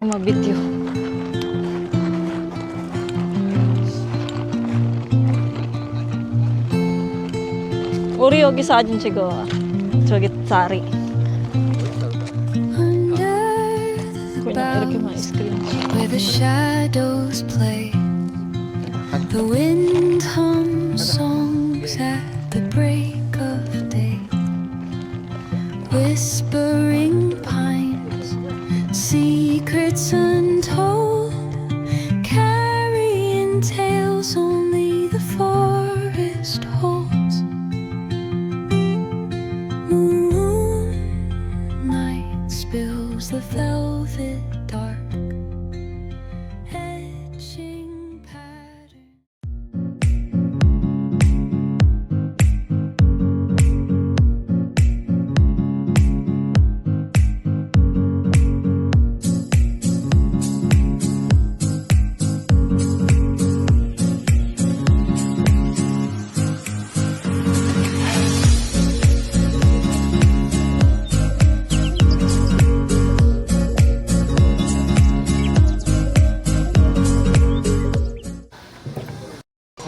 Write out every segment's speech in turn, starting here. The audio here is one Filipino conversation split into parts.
Mabityo. 우리 여기 사진 찍어. 저기 자리. 그냥 이렇게만 스크린. Where the shadows play, the wind hums songs at the break of day. Whispering pines, secrets untold, carrying tales only the forest holds. Moonlight spills the velvet dark, etching pattern.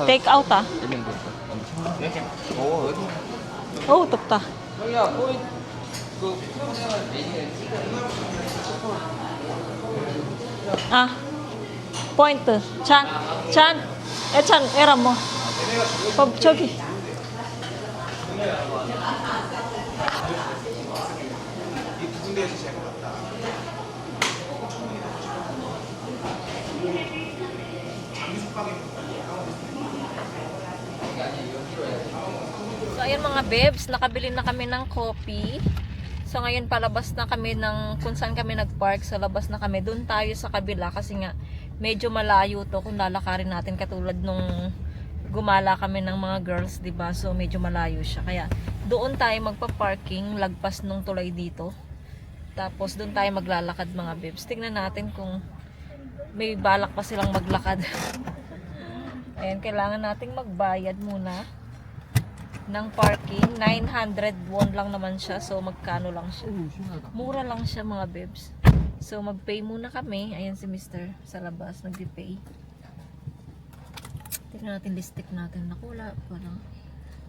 Take out ah. 오, 덥다. 아, 포인트. 찬, 애찬, 에라 뭐. 저기. So ayun mga bebs, nakabili na kami ng coffee. So ngayon palabas na kami ng kung saan kami nagpark. So labas na kami, doon tayo sa kabila kasi nga medyo malayo to kung lalakarin natin katulad nung gumala kami ng mga girls, 'di ba? So medyo malayo siya. Kaya doon tayo magpa-parking lagpas nung tulay dito. Tapos doon tayo maglalakad mga bebs. Tingnan natin kung may balak pa silang maglakad. Ayan, kailangan nating magbayad muna ng parking. 900 won lang naman siya. So magkano lang siya? Mura lang siya mga bebs. So mag-pay muna kami. Ayan si Mr. sa labas nag-pay. Tignan natin lipstick natin. Naku, wala pa lang.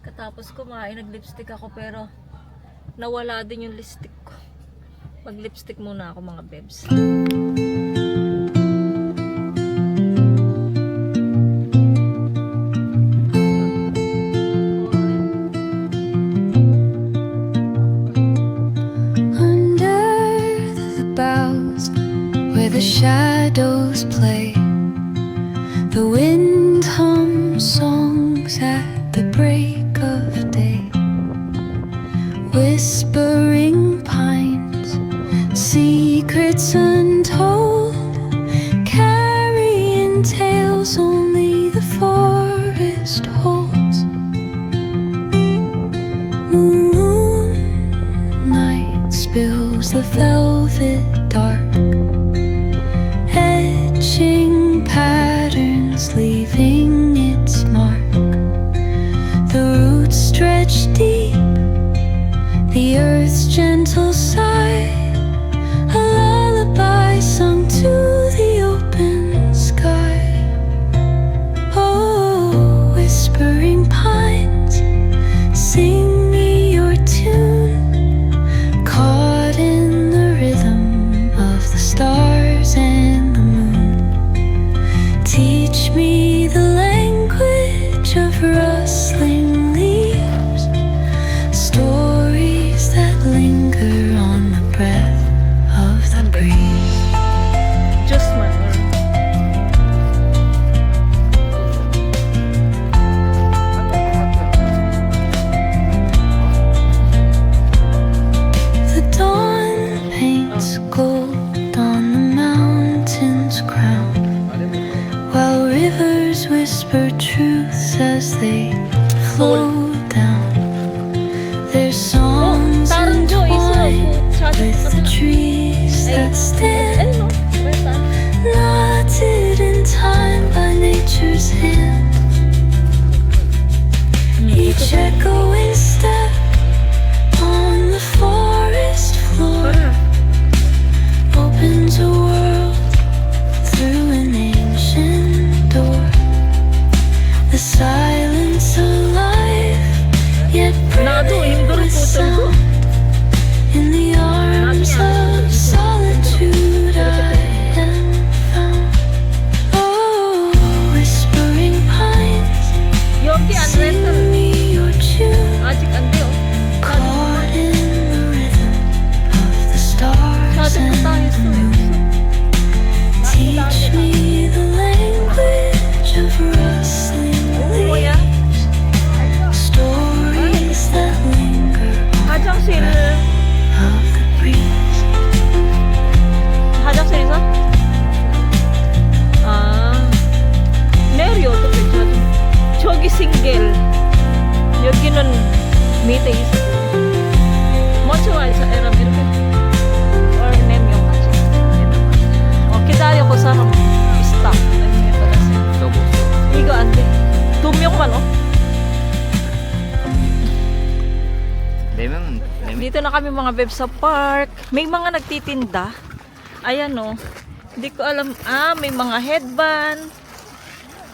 Katapos kumain, nag-lipstick ako pero nawala din yung lipstick ko. Mag-lipstick muna ako mga bebs. The shadows play, the wind hums songs at the break of day. Whispering pines, secrets untold, carrying tales only the forest holds. Moonlight spills the velvet dark, etching patterns, leaving its mark. The roots stretch deep, the earth's gentle sigh, a lullaby sung to the open sky. Oh, whispering pines, sing me your tune, caught in the rhythm of the stars and the moon. Teach me the language of rustling leaves, stories that linger on the breath of the breeze. Just my word. The dawn paints gold on the mountain's crown, while rivers whisper truths as they flow down. Their songs entwined with the trees that stand, knotted in time by nature's hand. Each echoing step on the forest floor opens a world 사람 비싸. 너무 이거 안 돼. 2명만 어? 내면 Dito na kami mga bebs sa park. May mga nagtitinda. Ayan oh. Hindi ko alam. Ah, may mga headband.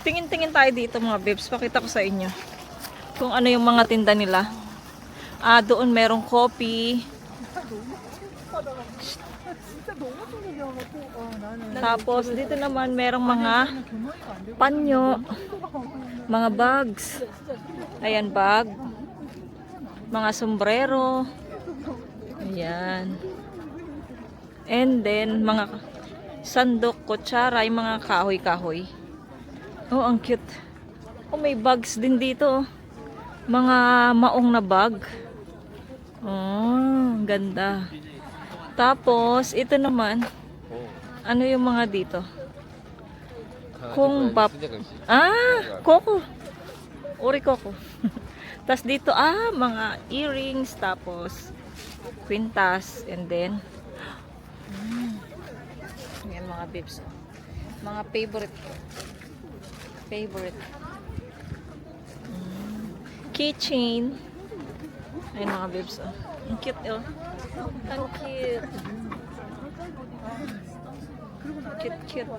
Tingin-tingin tayo dito mga bebs. Pakita ko sa inyo. Kung ano yung mga tinda nila. Ah, doon merong coffee. Tapos dito naman merong mga panyo. Mga bags. Ayan, bag. Mga sombrero. Ayan. And then, mga sandok, kutsara, yung mga kahoy-kahoy. Oh, ang cute. Oh, may bags din dito. Mga maong na bag. Oh, ang ganda. Tapos, ito naman. Ano yung mga dito? Kung bap. Ah, koko. Uri koko. Tapos dito, mga earrings, tapos kwintas, and then yan mga bibs. Mga favorite. Keychain. Ayan mga bibs. Ang cute, oh. Ang cute. Cute. Ang cute.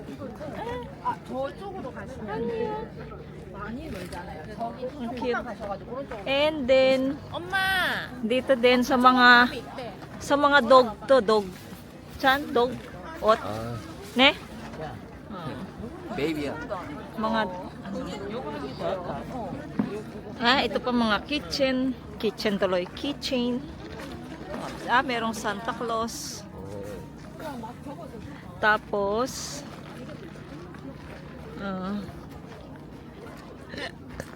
And then, dito din sa mga dog to, dog. Chan, dog, ot, 아 ne? 베이비야 Mga, ito pa mga kitchen tuloy, keychain. Merong Santa Claus. Tapos,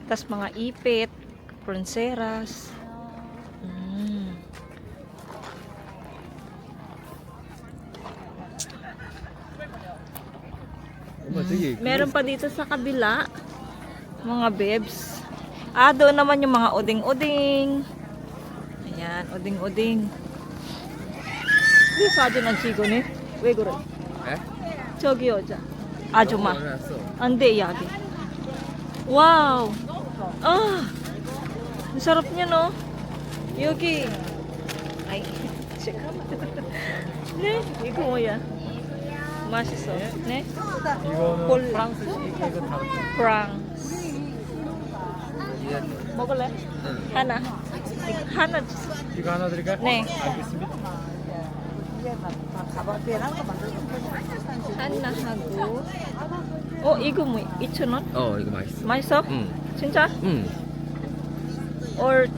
tas mga ipit, pronseras. Meron pa dito sa kabila, mga bebs. Doon naman yung mga uding-uding. Ayan, uding-uding. Hindi 사진 안 찍으네? 왜 그래? 에? 저기 여자. 아줌마. 올라왔어 안 돼, 여기. 와우. Ang sarap niya, no? 여기. Ay, 잠깐만. 네? 이거 뭐야? 맛있어. 네? 이거는 프랑스식, 이거 다르죠. 프랑스. 먹을래? 하나. 하나 주세요. 이거 하나 드릴까요? 네. 알겠습니다. 하나 하고. 이거 뭐 2,000원? 이거 맛있어 맛있어? 응 진짜? 응. Or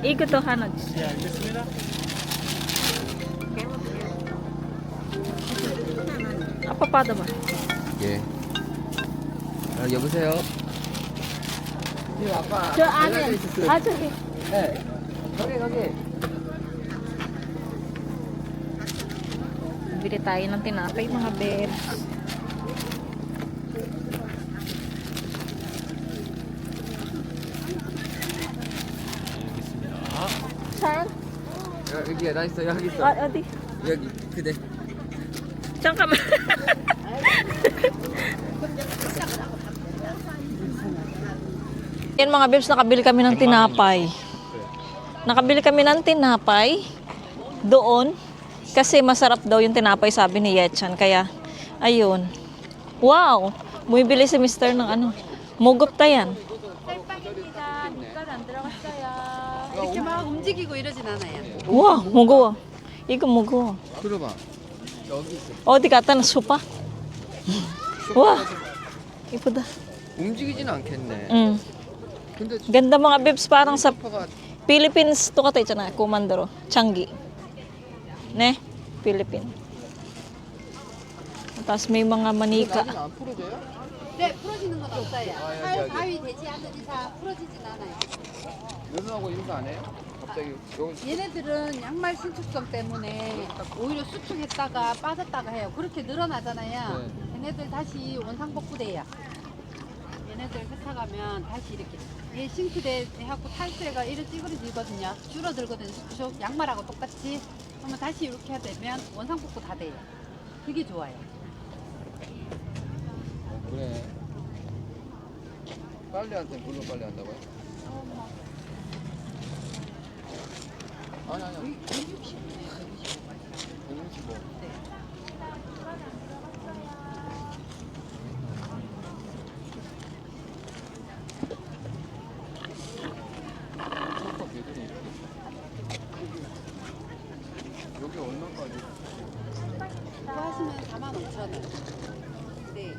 이것도 하나 주세요. 예, 알겠습니다. 아빠 받아봐. 예. 여보세요. 저 안에. 저기. 네. 거기. Bili tayo ng tinapay mga bebs. saan? 여기야 나 있어 여기 있어. 어디? 여기 그대. 잠깐만. Yan mga bebs, nakabili kami ng tinapay. Nakabili kami ng tinapay doon kasi masarap daw yung tinapay, sabi ni Yetchan. Kaya, ayun. Wow! Bumibili si Mr. ng ano. 무겁다 yan. 이렇게 막 움직이고 이러진 않아요. 우와, 무거워. 이거 무거워. 들어봐. 여기 있어. 어디 갖다 놨어? 우와, 이쁘다. 움직이진 않겠네. 응. 근데 Ganda mga bebs, parang sa 소파가 Philippines to katay na kumandaro. Changi. Ne? Philippine. Tapos may mga manika. 나중에 안 풀어져요? 네, 풀어지는 건 없어요. 여기. 가위 되지 않는 이상 풀어지진 않아요. 연습하고 이런 거 안 해요? 갑자기 여기 얘네들은 양말 신축성 때문에 오히려 수축했다가 빠졌다가 해요. 그렇게 늘어나잖아요. 얘네들 다시 원상복구돼요. 얘네들 세탁하면 다시 이렇게 얘 싱크대 해갖고 탈수해가 이렇게 찌그러지거든요. 줄어들거든요. 수축 양말하고 똑같이. 그러면 다시 이렇게 되면 원상복구 다 돼요. 그게 좋아요. 빨리 할 땐 그걸로 빨리 한다고요? 아니 아니요. 165. 첫번 배들이 여기 얼마까지? 그거 하시면 45,000원. 네.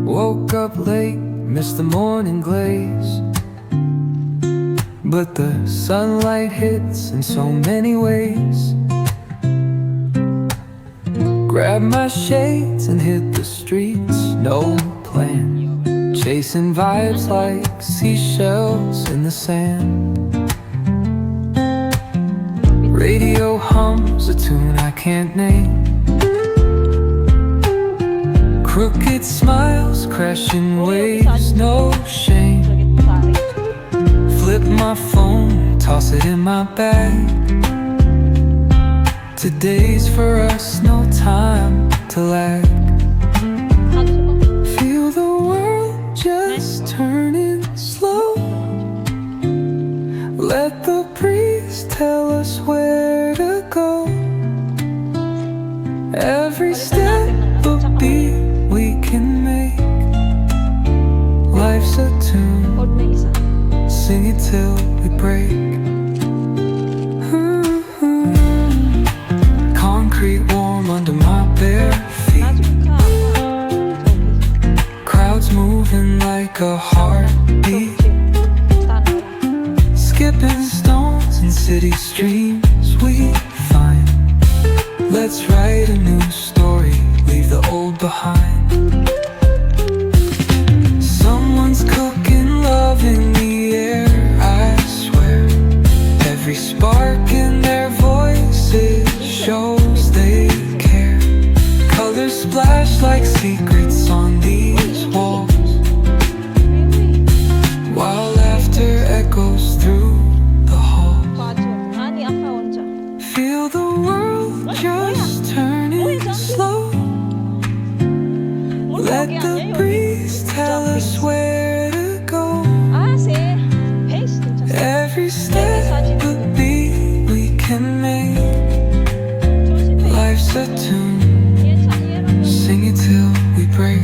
Woke up late, missed the morning glaze. But the sunlight hits in so many ways. Grabbed my shades and hit the streets, no plan. Chasing vibes like seashells in the sand. Radio hums a tune I can't name. Crooked smiles, crashing waves, no shame. Flip my phone, toss it in my bag. Today's for us, no time to lag. Feel the world just turning slow. Let the breeze tell us where to go. Every step a beat we can make. Life's a tune, sing it till we break. Concrete warm under my bare feet. Crowds moving like a heartbeat. Skipping stones in city streams we find. Let's write a new story, leave the old behind. Someone's cooking love in the air, I swear. Every spark in their voices shows they care. Colors splash like secrets on these walls, while laughter echoes through the halls. Feel the world just turning slow. Let the breeze tell us where to go. Every step a beat we can make. Life's a tune, sing it till we break.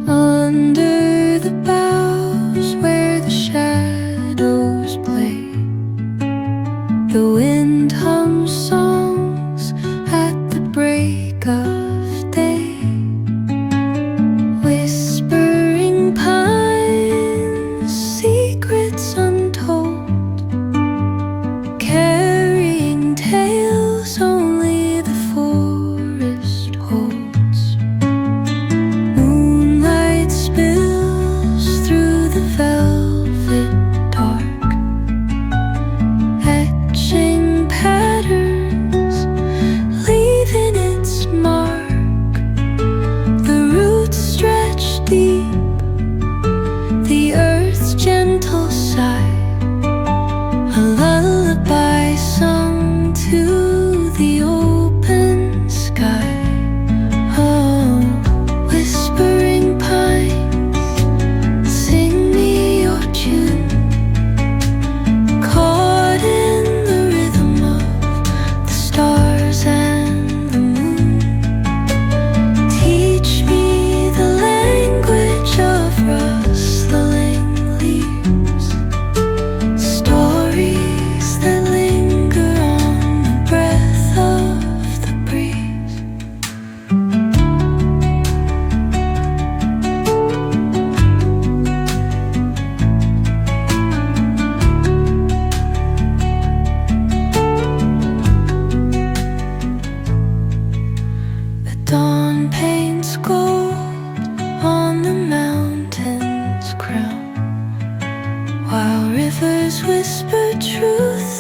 Under the boughs where the shadows play, the wind hums songs at the break of day. Whispering pines, secrets untold, carrying tales only the forest holds. Moonlight spills through the velvet dark, etching patterns, leaving its mark. The roots stretch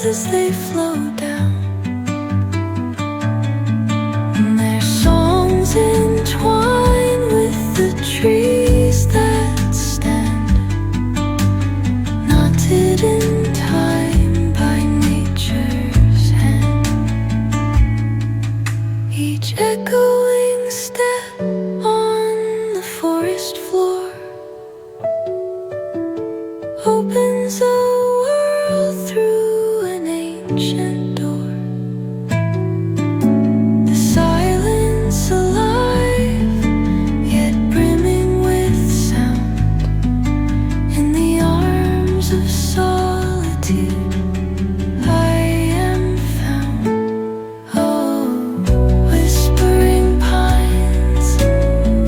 as they flow down. And their songs entwine with the trees that stand, knotted in time by nature's hand. Each echoing step on the forest floor opens a world through an ancient door. The silence alive, yet brimming with sound. In the arms of solitude, I am found. Oh, whispering pines,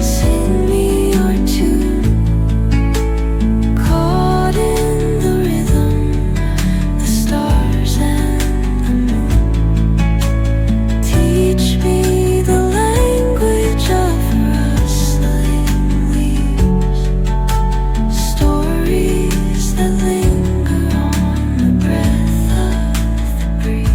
sing me your tune. Caught in the rhythm, the stars and the moon teach me the language of rustling leaves, stories that linger on the breath of the breeze.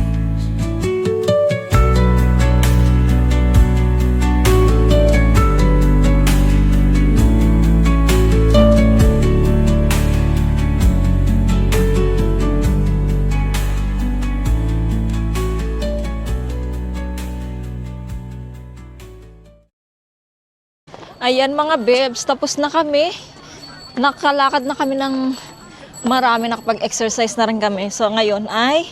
Ayan mga bebs, tapos na kami. Nakalakad na kami ng marami, nakapag-exercise na rin kami. So ngayon ay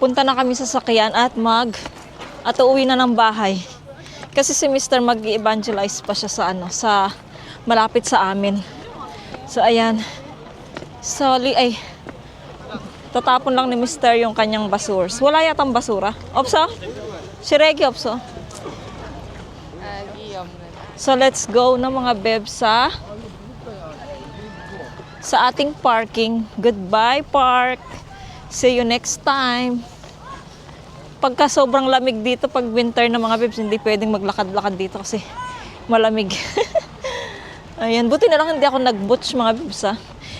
punta na kami sa sakyan at uuwi na ng bahay. Kasi si Mr. mag-evangelize pa siya sa malapit sa amin. So ayan. Tatapon lang ni Mr. yung kanyang basurs. Wala yatang basura. Opso? Si Reggie, opso? So let's go na mga bebs sa ating parking. Goodbye park. See you next time. Pagka sobrang lamig dito pag winter na mga bebs, hindi pwedeng maglakad-lakad dito kasi malamig. Ayan, buti na lang hindi ako nag-butch mga bebs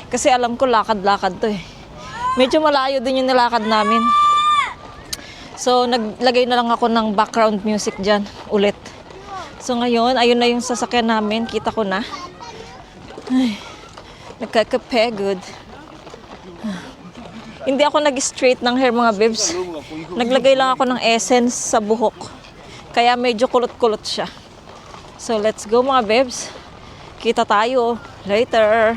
kasi alam ko lakad-lakad to eh. Medyo malayo din yung nilakad namin. So naglagay na lang ako ng background music dyan ulit. So ngayon, ayun na yung sasakyan namin. Kita ko na. Ay, nagkakapagod. Hindi ako nag-straight ng hair mga bebs. Naglagay lang ako ng essence sa buhok. Kaya medyo kulot-kulot siya. So let's go mga bebs. Kita tayo later.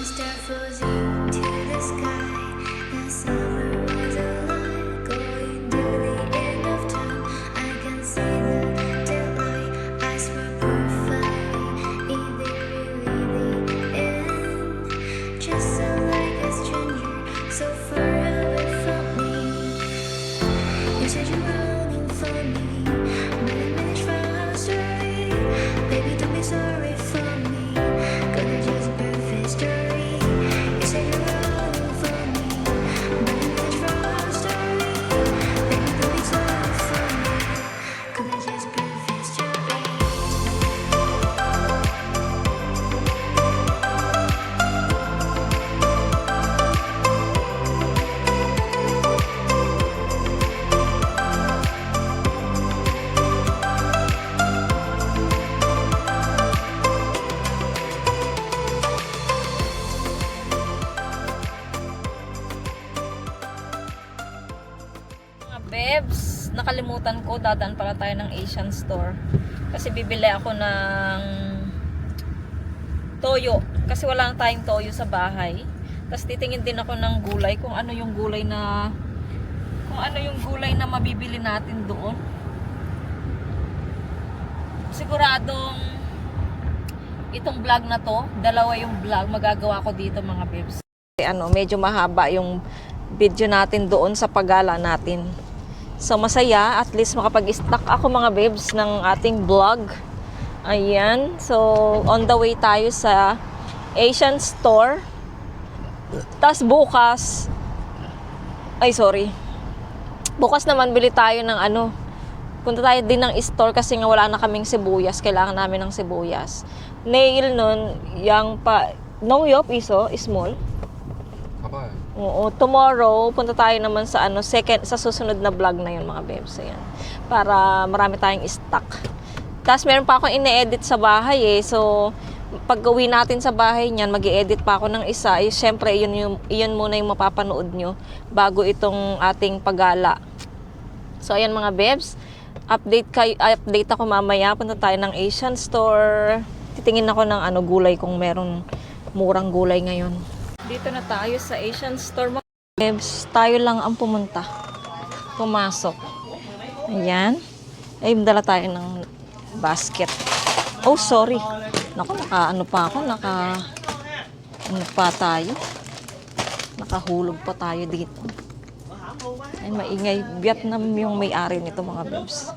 Star flows into the sky. The summer was alive, going to the end of time. I can see the daylight. Eyes were perfect, in the really the end. Just so like a stranger, so far away from me. You said you're running for me, but I managed from our story. Baby, don't be sorry for me, 'cause it's just a perfect story. You said you're running for me, but I managed from our story. Baby, don't be sorry for me, 'cause it's just a perfect story. Mga bebs, nakalimutan ko, dadaan pala tayo ng Asian store. Kasi bibili ako ng toyo. Kasi wala na tayong toyo sa bahay. Tapos titingin din ako ng gulay, kung ano yung gulay na mabibili natin doon. Siguradong itong vlog na to, dalawa yung vlog magagawa ko dito mga bebs. Medyo mahaba yung video natin doon sa paggala natin. So masaya, at least makapag-stock ako mga bebs ng ating vlog. Ayan, so on the way tayo sa Asian store. Tapos bukas, bukas naman bili tayo ng ano, punta tayo din ng store kasi nga wala na kaming sibuyas. Kailangan namin ng sibuyas. Nail nun, yung pa, 농협 iso, small. 가봐요. Oo, tomorrow, punta tayo naman sa ano, sa susunod na vlog na yun mga bebs. Ayan. Para marami tayong stock. Tapos meron pa akong ine-edit sa bahay eh. So, pag gawin natin sa bahay niyan, mag-i-edit pa ako ng isa. Eh, syempre, iyon muna yung mapapanood nyo bago itong ating paggala. So, ayan mga bebs. Update ako mamaya. Punta tayo ng Asian store. Titingin ako ng ano, gulay kung meron murang gulay ngayon. Dito na tayo sa Asian store mga bebs. Tayo lang ang pumunta. Pumasok. Ayan. Ay, dala tayo ng basket. Oh, sorry. Naku, ano pa tayo. Nakahulog pa tayo dito. Ay, maingay. Vietnam yung may-ari nito mga bebs.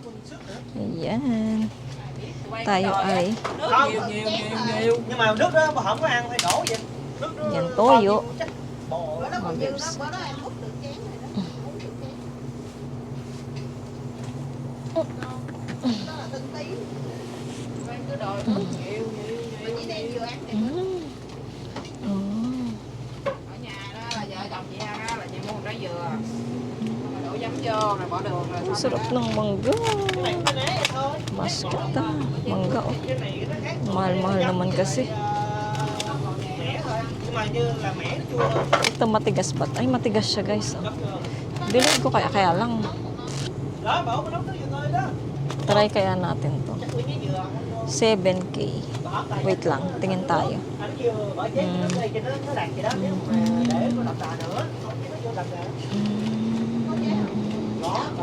Ayan. Tayo ay nhưng mà nước đó mà không có ăn phải đổ vậy. yan, toyo. Mga bebs. Ang sarap ng mangga. Basket ta. Mangga oh. Mahal-mahal naman kasi. Ito matigas ba? Ay, matigas siya guys. Oh. Bilhin ko kaya lang. Try kaya natin to. 7K. Wait lang, tingin tayo.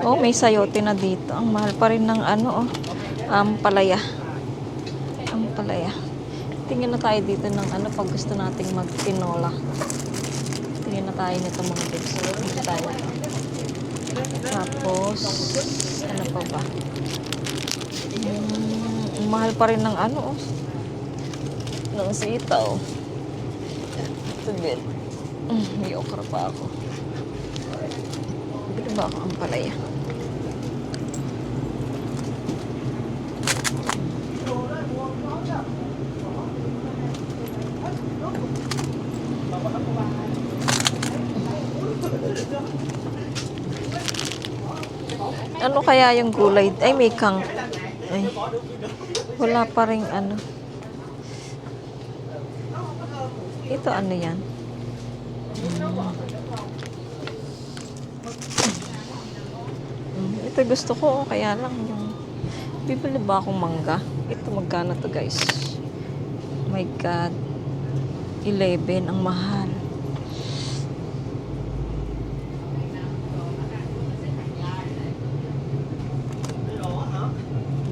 Oh, may sayote na dito. Ang mahal pa rin ng ano, oh. Ampalaya. Ampalaya. Tingin na tayo dito ng ano pag gusto nating magpinola. Tingin na tayo nito mga kids. Tingin tayo. Tapos, ano pa ba? Ang mahal pa rin ng ano, oh. Ng sitaw. Ito din. May okra pa ako. Bili ba ako ang palaya? Ano kaya yung gulay? Ay, may kang. Ay, wala pa rin ano. Ito ano yan? Ito gusto ko, kaya lang yung bibili ba akong mangga? Ito magkano to guys? Oh my God. 11 ang mahal.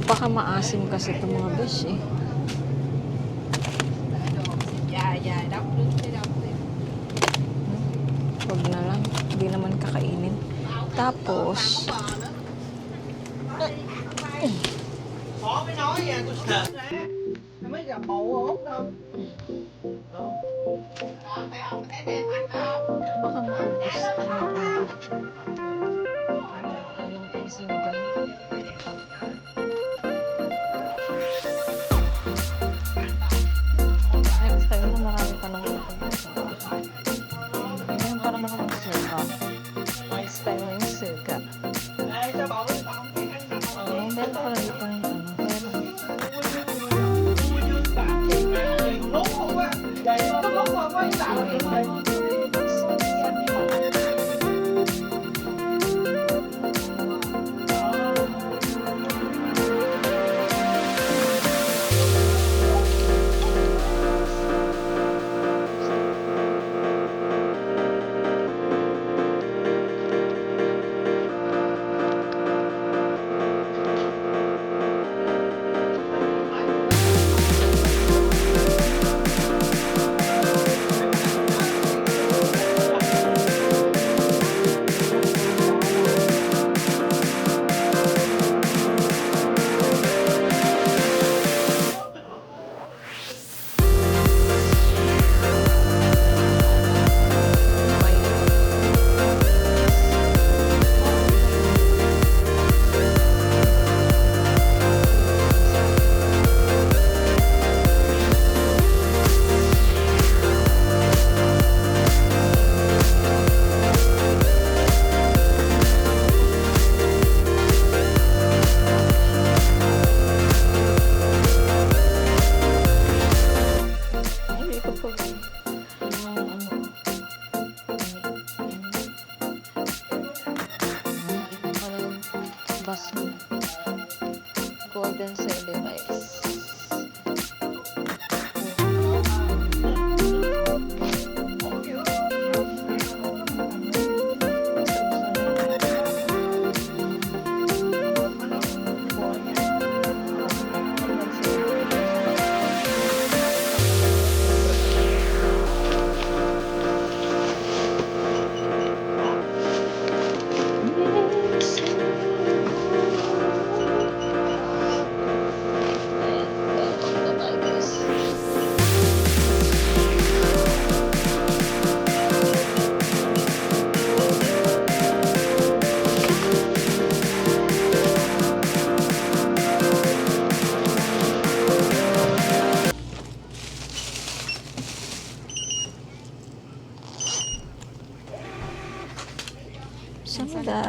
Baka maasim kasi ito mga besh eh. Huwag na lang. Hindi naman kakainin. Tapos, Khó mới nói nha, tôi sợ ra. Nó mới gặp bầu ốm đâu. baka maubos. Ayun po sinigang. Ay, basta yun na marami pa nang Ayan, para naman ang suga. Nice time na yung suga. Ê, sao bầu nó không biết ăn mặn mà Oo, meron pala dito yung ano. Meron. mua dương tạm thì lúc không á. Vậy mà lúc mà quay tạm thì mày Golden cellulite. Samda.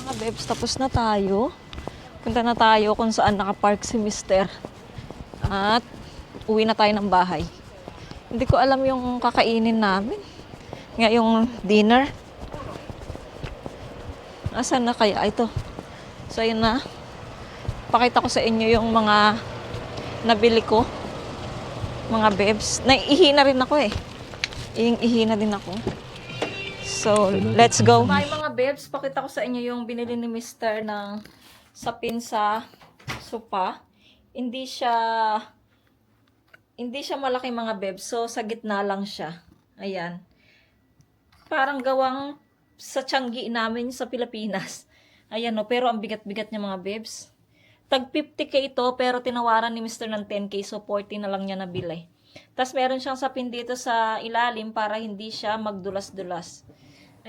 Mga bebs, tapos na tayo. Punta na tayo kung saan nakapark si Mister. At uwi na tayo ng bahay. Hindi ko alam yung kakainin namin. Ngayong dinner. Asan na kaya ito? So, ayun na. Pakita ko sa inyo yung mga nabili ko. Mga bebs. Naiihi na rin ako eh. Ihi na din ako. So, let's go. Bye mga bebs. Pakita ko sa inyo yung binili ni Mister ng sapin sa sopa. Hindi siya malaki mga bebs. So, sa gitna lang siya. Ayan. Parang gawang sa Tiangge namin sa Pilipinas. Ayan no. Pero ang bigat-bigat niya mga bebs. Tag 50k ito, pero tinawaran ni Mr. ng 10k, so 40 na lang niya nabili. Tapos meron siyang sapin dito sa ilalim para hindi siya magdulas-dulas.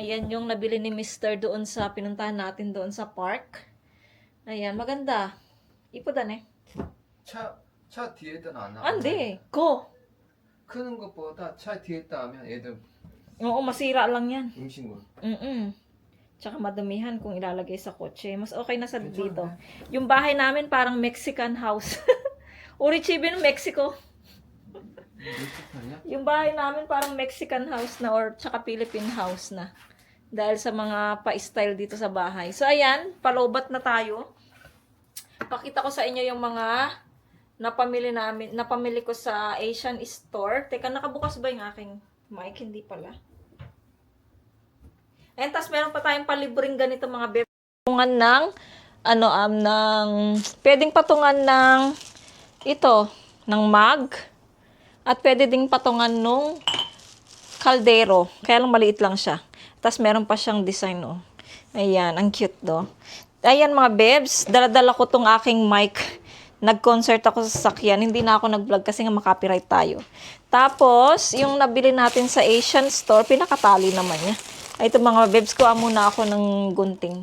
Ayan yung nabili ni Mr. doon sa pinuntahan natin doon sa park. Ayan, maganda. 이쁘다네. 차 뒤에다 놔. 안 돼. Go. 크는 것보다 차 뒤에다 하면 애들 Oo, masira lang yan. 음식물. Tsaka madumihan kung ilalagay sa kotse. Mas okay na sa dito. Yung bahay namin parang Mexican house. Urichibin, Mexico. Yung bahay namin parang Mexican house na or tsaka Philippine house na. Dahil sa mga pa-style dito sa bahay. So ayan, palobat na tayo. Pakita ko sa inyo yung mga napamili ko sa Asian store. Teka, nakabukas ba yung aking mic? Hindi pala. And tas meron pa tayong palibreng ganito mga bebe. Patungan ng pwedeng patungan ng ng mug at pwede ding patungan nung kaldero. Kaya lang maliit lang siya. Tas meron pa siyang design Ayan, ang cute Ayan mga bebs, dala-dala ko tong aking mic. Nag-concert ako sa sasakyan. Hindi na ako nag-vlog kasi nga makapiright tayo. Tapos, yung nabili natin sa Asian store, pinakatali naman niya. Ito mga bebs, kuha muna ako ng gunting.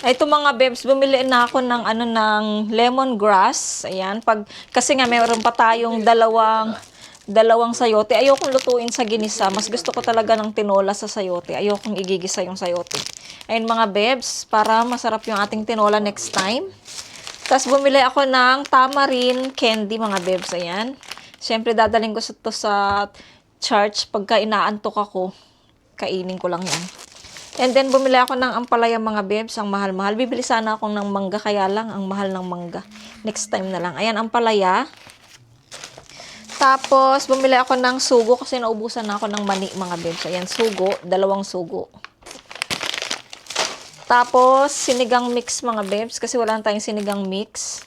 Ito mga bebs, bumili na ako ng ng lemongrass. Ayan, kasi nga meron pa tayong dalawang sayote. Ayokong lutuin sa ginisa. Mas gusto ko talaga ng tinola sa sayote. Ayokong igigisa yung sayote. Ayun mga bebs, para masarap yung ating tinola next time. Tapos bumili ako ng tamarind candy mga bebs. Ayan. Siyempre dadalhin ko to sa church pagka inaantok ako. Kainin ko lang yan. And then bumili ako ng ampalaya mga bebs. Ang mahal-mahal. Bibili sana ako ng mangga. Kaya lang ang mahal ng mangga. Next time na lang. Ayan, ampalaya. Tapos bumili ako ng sugo. Kasi naubusan na ako ng mani mga bebs. Ayan, sugo. 2 sugo. Tapos, sinigang mix mga bebs. Kasi wala tayong sinigang mix.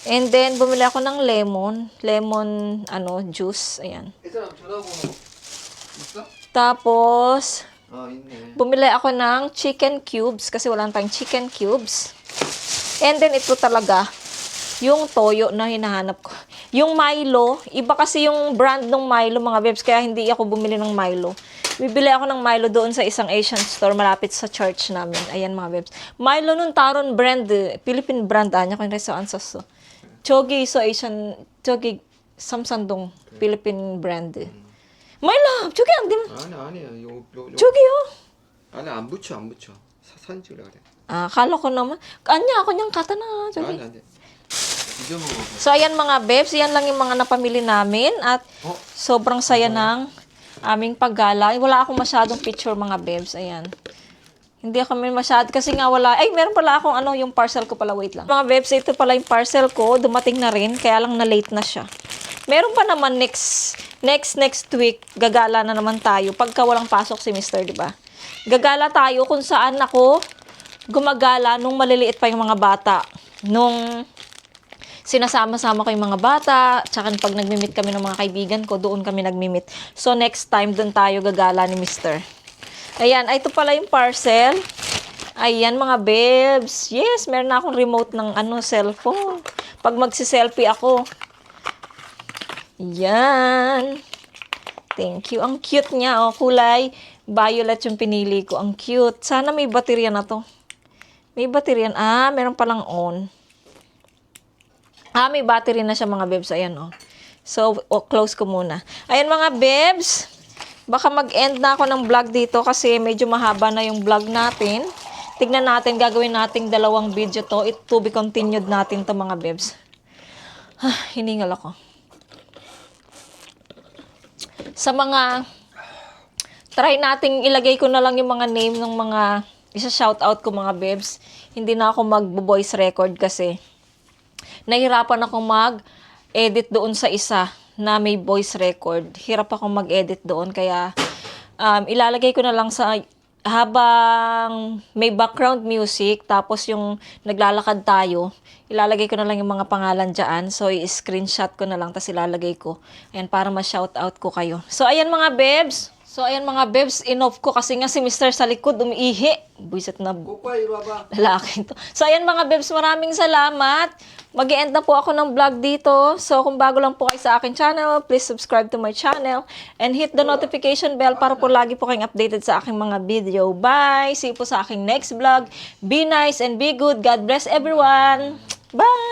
And then, bumili ako ng lemon. Lemon, juice. Ayan. Tapos, bumili ako ng chicken cubes. Kasi wala tayong chicken cubes. And then, ito talaga. Yung toyo na hinahanap ko. Yung Milo. Iba kasi yung brand ng Milo mga bebs. Kaya hindi ako bumili ng Milo. Bibili ako ng Milo doon sa isang Asian store malapit sa church namin. Ayan mga bebs. Milo nun taron brand. Philippine brand. Anya ko yung restaurant sa so. 저기 삼산동 Philippine brand. My love, 저기 안 되면. 아니야. 저기요. 아니 안 붙여. 사진 찍으라 그래. Akala ko naman. Kanya ako niyang kata na. 저기. 아니. So, ayan mga bebs, yan lang yung mga napamili namin at sobrang saya ng aming paggala. Wala akong masyadong picture mga bebs, ayan. Hindi ako masyado kasi nga wala. Ay, meron pala akong yung parcel ko pala. Wait lang. Mga bebs, ito pala yung parcel ko. Dumating na rin, kaya lang na late na siya. Meron pa naman next week, gagala na naman tayo. Pagka walang pasok si Mr., di ba? Gagala tayo kung saan ako gumagala nung maliliit pa yung mga bata. Nung sinasama-sama ko yung mga bata, tsaka pag nagmi-meet kami ng mga kaibigan ko, doon kami nagmi-meet. So, next time, doon tayo gagala ni Mr. Ayan, ito pala yung parcel. Ayan, mga bebs. Yes, meron na akong remote ng cellphone. Pag magsi-selfie ako. Ayan. Thank you. Ang cute niya, kulay violet yung pinili ko. Ang cute. Sana may baterya na to. May baterya. Meron palang on. May battery na siya mga bebs. Ayan, So, close ko muna. Ayan, mga bebs. Baka mag-end na ako ng vlog dito kasi medyo mahaba na yung vlog natin. Tignan natin, gagawin nating 2 video to. It to be continued natin to mga bebs. Hiningal ako. Sa mga, try nating ilagay ko na lang yung mga name ng mga, isa-shoutout ko mga bebs. Hindi na ako mag-voice record kasi nahirapan akong mag-edit doon sa isa na may voice record. Hirap akong mag-edit doon. Kaya, ilalagay ko na lang sa, habang may background music, tapos yung naglalakad tayo, ilalagay ko na lang yung mga pangalan dyan. So, i-screenshot ko na lang, tapos ilalagay ko. Ayan, para ma-shoutout ko kayo. So, ayan mga bebs. In-off ko kasi nga si Mr. sa likod, umiihi. Buisit na lalaki to. So, ayan mga bebs, maraming salamat. Mag-e-end na po ako ng vlog dito. So, kung bago lang po kayo sa akin channel, please subscribe to my channel and hit the notification bell para po lagi po kayong updated sa aking mga video. Bye! See you po sa aking next vlog. Be nice and be good. God bless everyone. Bye!